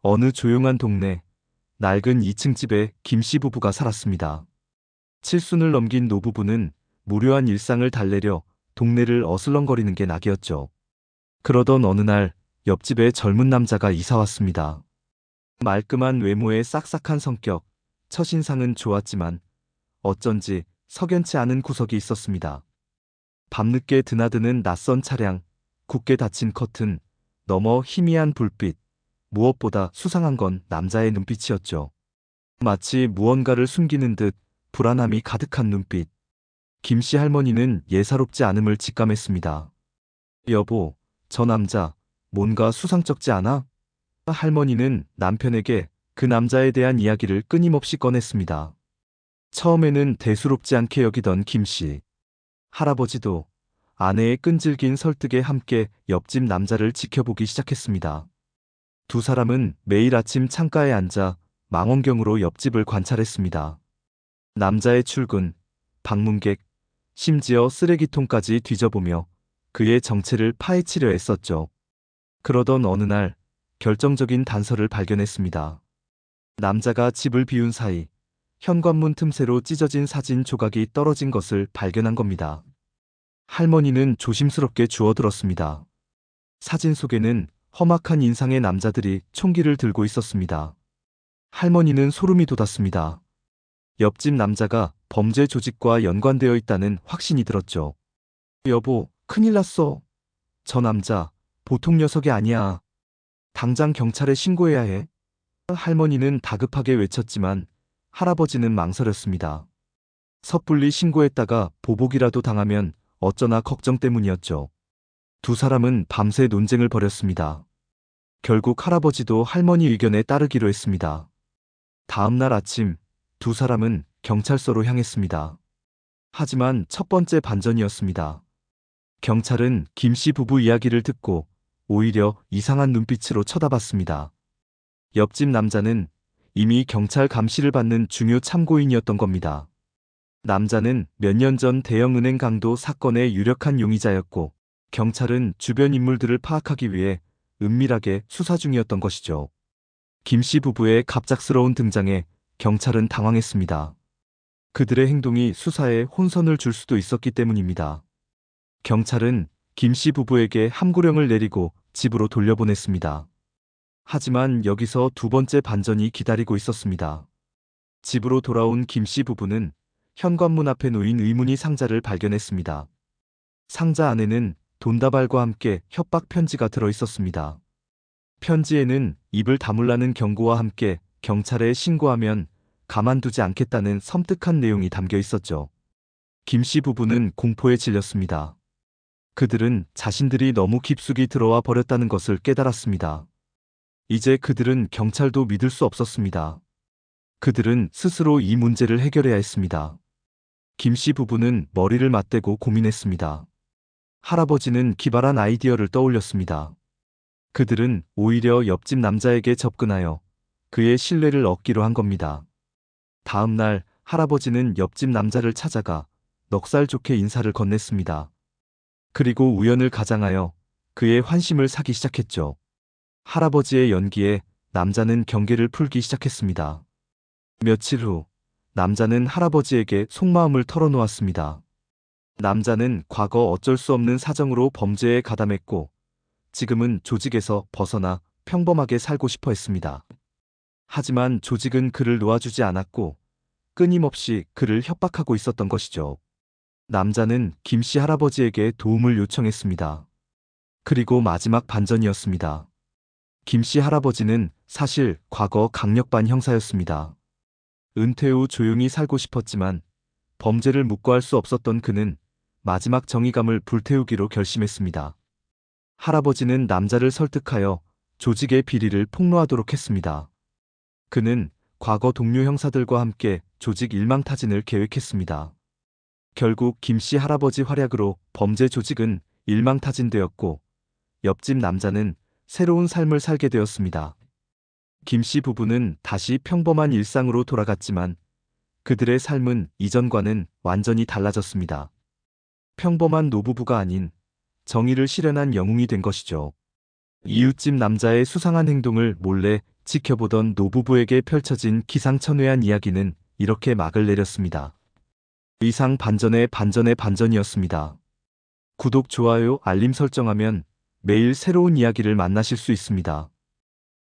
어느 조용한 동네, 낡은 2층 집에 김씨 부부가 살았습니다. 칠순을 넘긴 노부부는 무료한 일상을 달래려 동네를 어슬렁거리는 게 낙이었죠. 그러던 어느 날 옆집에 젊은 남자가 이사 왔습니다. 말끔한 외모에 싹싹한 성격, 첫인상은 좋았지만 어쩐지 석연치 않은 구석이 있었습니다. 밤늦게 드나드는 낯선 차량, 굳게 닫힌 커튼, 너머 희미한 불빛, 무엇보다 수상한 건 남자의 눈빛이었죠. 마치 무언가를 숨기는 듯 불안함이 가득한 눈빛. 김씨 할머니는 예사롭지 않음을 직감했습니다. 여보, 저 남자, 뭔가 수상쩍지 않아? 할머니는 남편에게 그 남자에 대한 이야기를 끊임없이 꺼냈습니다. 처음에는 대수롭지 않게 여기던 김씨. 할아버지도 아내의 끈질긴 설득에 함께 옆집 남자를 지켜보기 시작했습니다. 두 사람은 매일 아침 창가에 앉아 망원경으로 옆집을 관찰했습니다. 남자의 출근, 방문객, 심지어 쓰레기통까지 뒤져보며 그의 정체를 파헤치려 했었죠. 그러던 어느 날 결정적인 단서를 발견했습니다. 남자가 집을 비운 사이 현관문 틈새로 찢어진 사진 조각이 떨어진 것을 발견한 겁니다. 할머니는 조심스럽게 주워들었습니다. 사진 속에는 험악한 인상의 남자들이 총기를 들고 있었습니다. 할머니는 소름이 돋았습니다. 옆집 남자가 범죄 조직과 연관되어 있다는 확신이 들었죠. 여보, 큰일 났어. 저 남자, 보통 녀석이 아니야. 당장 경찰에 신고해야 해. 할머니는 다급하게 외쳤지만 할아버지는 망설였습니다. 섣불리 신고했다가 보복이라도 당하면 어쩌나 걱정 때문이었죠. 두 사람은 밤새 논쟁을 벌였습니다. 결국 할아버지도 할머니 의견에 따르기로 했습니다. 다음 날 아침 두 사람은 경찰서로 향했습니다. 하지만 첫 번째 반전이었습니다. 경찰은 김씨 부부 이야기를 듣고 오히려 이상한 눈빛으로 쳐다봤습니다. 옆집 남자는 이미 경찰 감시를 받는 중요 참고인이었던 겁니다. 남자는 몇 년 전 대형은행 강도 사건의 유력한 용의자였고 경찰은 주변 인물들을 파악하기 위해 은밀하게 수사 중이었던 것이죠. 김씨 부부의 갑작스러운 등장에 경찰은 당황했습니다. 그들의 행동이 수사에 혼선을 줄 수도 있었기 때문입니다. 경찰은 김씨 부부에게 함구령을 내리고 집으로 돌려보냈습니다. 하지만 여기서 두 번째 반전이 기다리고 있었습니다. 집으로 돌아온 김씨 부부는 현관문 앞에 놓인 의문의 상자를 발견했습니다. 상자 안에는 돈다발과 함께 협박 편지가 들어 있었습니다. 편지에는 입을 다물라는 경고와 함께 경찰에 신고하면 가만두지 않겠다는 섬뜩한 내용이 담겨 있었죠. 김씨 부부는 공포에 질렸습니다. 그들은 자신들이 너무 깊숙이 들어와 버렸다는 것을 깨달았습니다. 이제 그들은 경찰도 믿을 수 없었습니다. 그들은 스스로 이 문제를 해결해야 했습니다. 김씨 부부는 머리를 맞대고 고민했습니다. 할아버지는 기발한 아이디어를 떠올렸습니다. 그들은 오히려 옆집 남자에게 접근하여 그의 신뢰를 얻기로 한 겁니다. 다음 날 할아버지는 옆집 남자를 찾아가 넉살 좋게 인사를 건넸습니다. 그리고 우연을 가장하여 그의 환심을 사기 시작했죠. 할아버지의 연기에 남자는 경계를 풀기 시작했습니다. 며칠 후 남자는 할아버지에게 속마음을 털어놓았습니다. 남자는 과거 어쩔 수 없는 사정으로 범죄에 가담했고 지금은 조직에서 벗어나 평범하게 살고 싶어 했습니다. 하지만 조직은 그를 놓아주지 않았고 끊임없이 그를 협박하고 있었던 것이죠. 남자는 김씨 할아버지에게 도움을 요청했습니다. 그리고 마지막 반전이었습니다. 김씨 할아버지는 사실 과거 강력반 형사였습니다. 은퇴 후 조용히 살고 싶었지만 범죄를 묵과할 수 없었던 그는 마지막 정의감을 불태우기로 결심했습니다. 할아버지는 남자를 설득하여 조직의 비리를 폭로하도록 했습니다. 그는 과거 동료 형사들과 함께 조직 일망타진을 계획했습니다. 결국 김씨 할아버지 활약으로 범죄 조직은 일망타진되었고 옆집 남자는 새로운 삶을 살게 되었습니다. 김씨 부부는 다시 평범한 일상으로 돌아갔지만 그들의 삶은 이전과는 완전히 달라졌습니다. 평범한 노부부가 아닌 정의를 실현한 영웅이 된 것이죠. 이웃집 남자의 수상한 행동을 몰래 지켜보던 노부부에게 펼쳐진 기상천외한 이야기는 이렇게 막을 내렸습니다. 의상 반전의 반전의 반전이었습니다. 구독, 좋아요, 알림 설정하면 매일 새로운 이야기를 만나실 수 있습니다.